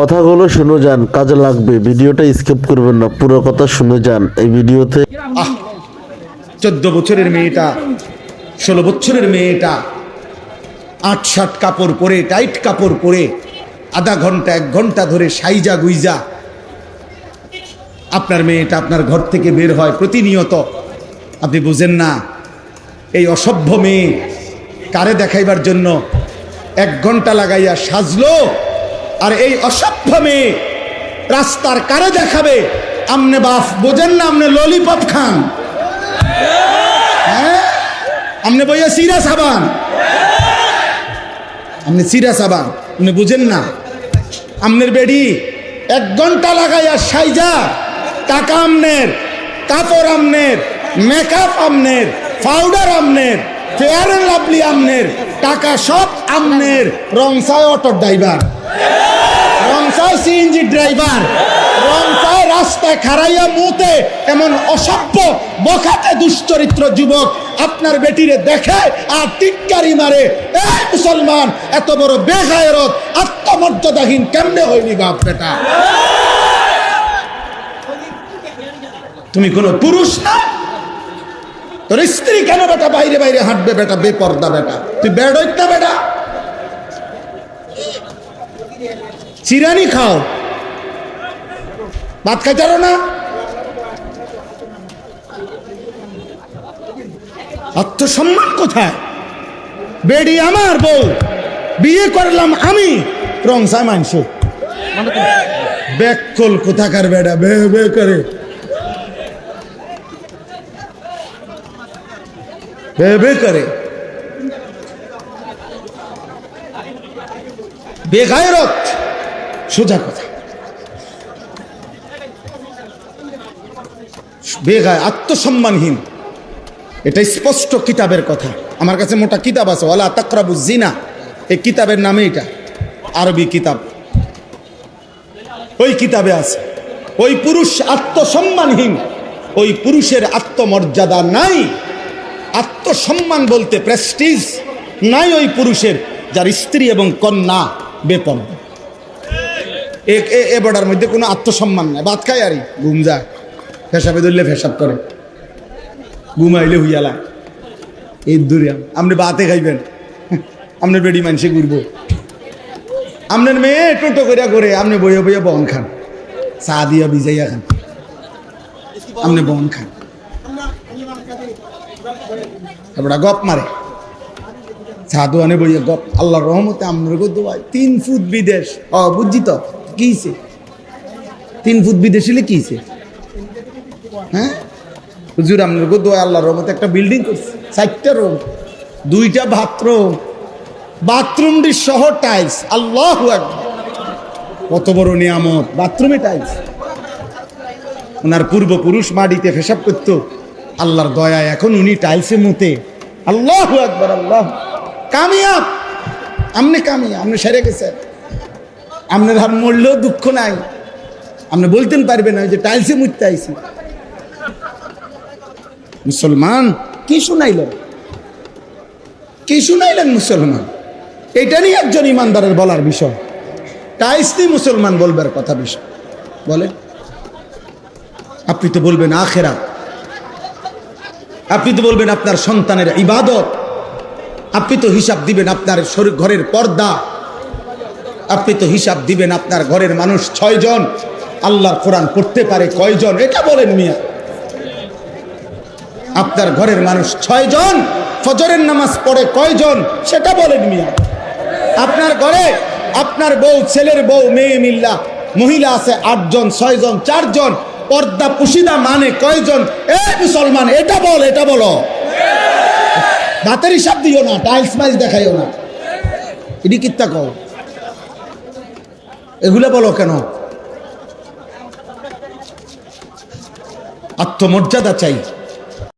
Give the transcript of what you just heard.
কথাগুলো শুনে যান, কাজে লাগবে। ভিডিওটা স্কিপ করবেন না, পুরো কথা শুনে যান এই ভিডিওতে। 14 বছরের মেয়েটা, 16 বছরের মেয়েটা 8-7 কাপড় পরে, টাইট কাপড় পরে আধা ঘন্টা 1 ঘন্টা ধরে সাইজা গুইজা আপনার মেয়েটা আপনার ঘর থেকে বের হয় প্রতিনিয়ত। আপনি বুঝেন না এই অসভ্য মেয়ে কারে দেখাইবার জন্য 1 ঘন্টা লাগাইয়া সাজলো, আর এই অসভ্য মেয়ে রাস্তার কারে দেখাবে? আমনে বাপ বোঝেন না, আমনে ললিপপ খান, হ্যাঁ? আমনে বইয়া সিরা সাবান, আমনে সিরা সাবান, আপনি বুঝেন না। আমনের বেডি 1 ঘন্টা লাগাইয়া সাইজা, টাকা আমনের, কাপড় আমনের, মেকআপ আমনের, পাউডার আমনের, ফেয়ার এন্ড লাভলি আমনের, টাকা সব আমনের। রংসায় অটো ড্রাইভার, রংসায় সিএনজি ড্রাইভার, রংসায় রাস্তায় খাড়াইয়া মুতে এমন অসভ্য বখাটে দুশ্চরিত্র যুবক আপনার বেটিরে দেখে আর টিটকারি মারে। এই মুসলমান এত বড় বেগায়রত আত্মমর্যাদাহীন কেমনে হইনি বাপ বেটা? তুমি কোন পুরুষ না? তোর স্ত্রী কেন বেটা বাইরে বাইরে হাঁটবে বেটা? বেপর্দা বেটা, তুই বেড হইত না বেটা? চিরানি খাও, ভাত খাইতারো না? আত্মসম্মান কোথায়? বেডি আমার বউ, বিয়ে করলাম আমি, রংসায় মানছ বেকল কোথাকার বেটা, বে বে করে বে করে বেগায়রত। সোজা কথা, বেগায়, আত্মসম্মানহীন। এটা স্পষ্ট কিতাবের কথা। আমার কাছে মোটা কিতাব আছে, ওয়ালা তাকরাবুজ জিনা, এই কিতাবের নামে, এটা আরবি কিতাব। ওই কিতাবে আছে ওই পুরুষ আত্মসম্মানহীন, ওই পুরুষের আত্মমর্যাদা নাই। আত্মসম্মান বলতে প্রেস্টিজ নাই ওই পুরুষের, যার স্ত্রী এবং কন্যা বেপর্দা। এ বর্ডার মধ্যে কোনো আত্মসম্মান নাই। ভাত খায় আরই ঘুম যায়, ফেসাবে ধরলে ফেসাব করে, ঘুমাইলে হুইয়ালা। এই দূরে আপনি বাতে খাইবেন, আপনার বেডি মানুষে ঘুরবো। আপনার মেয়ে টোটো করিয়া করে, আপনি বইয়া বইয়া বন খান, চা দিয়া ভিজাইয়া খান, আপনি বন খান। এবার গপ মারে, সাধু আনে বইয়া গপ। আল্লাহর রহমতে আপনার দোয়াই 3 ফুট বিদেশ। বুঝছি তো কিছে 3 ফুট বিদেশ হলে কিছে, হ্যাঁ? হুজুর আপনার দোয়াই আল্লাহর রহমতে একটা বিল্ডিং করছে, 4টা রুম, 2টা বাথরুম, বাথরুমটি সহ টাইলস। আল্লাহু আকবার, কত বড় নিয়ামত! বাথরুমে টাইলস। ওনার পূর্বপুরুষ মাটিতে পেশাব করত, আল্লাহর দয়ায় এখন উনি টাইলসে মুতে। আল্লাহু আকবার, আল্লাহ কামিয়াব। আপনি কামিয়াব, আপনি সেরে গেছেন। আপনার আর মরলেও দুঃখ নাই, আপনি বলতেন পারবেন না যে টাইলসে মুততে আইছি। মুসলমান কি শুনাইলেন, কি শুনাইলেন মুসলমান? এটা নিয়ে একজন ইমানদারের বলার বিষয়। টাইলস নিয়ে মুসলমান বলবার কথা বিষয় বলে। আপনি তো বলবেন আখেরাত, আপনি তো বলবেন আপনার সন্তানের ইবাদত, আপনি তো হিসাব দিবেন আপনার ঘরের পর্দা, আপনি তো হিসাব দিবেন আপনার ঘরের মানুষ 6 জন, আল্লাহর কোরআন পড়তে পারে কয়জন, এটা বলেন মিয়া। আপনার ঘরের মানুষ 6 জন, ফজরের নামাজ পড়ে কয়জন, সেটা বলেন মিয়া। আপনার ঘরে আপনার বউ, ছেলের বউ, মেয়ে মিল্লা মহিলা আছে 8 জন, 6 জন, 4 জন, পর্দা পুশিদা মানে কয়জন? মুসলমান এটা বল, এটা বলো। ভাতের হিসাব দিও না, টাইলস মাইজ দেখাইও না, এটি কিত্তা কও, এগুলো বলো কেন? আত্মমর্যাদা চাই।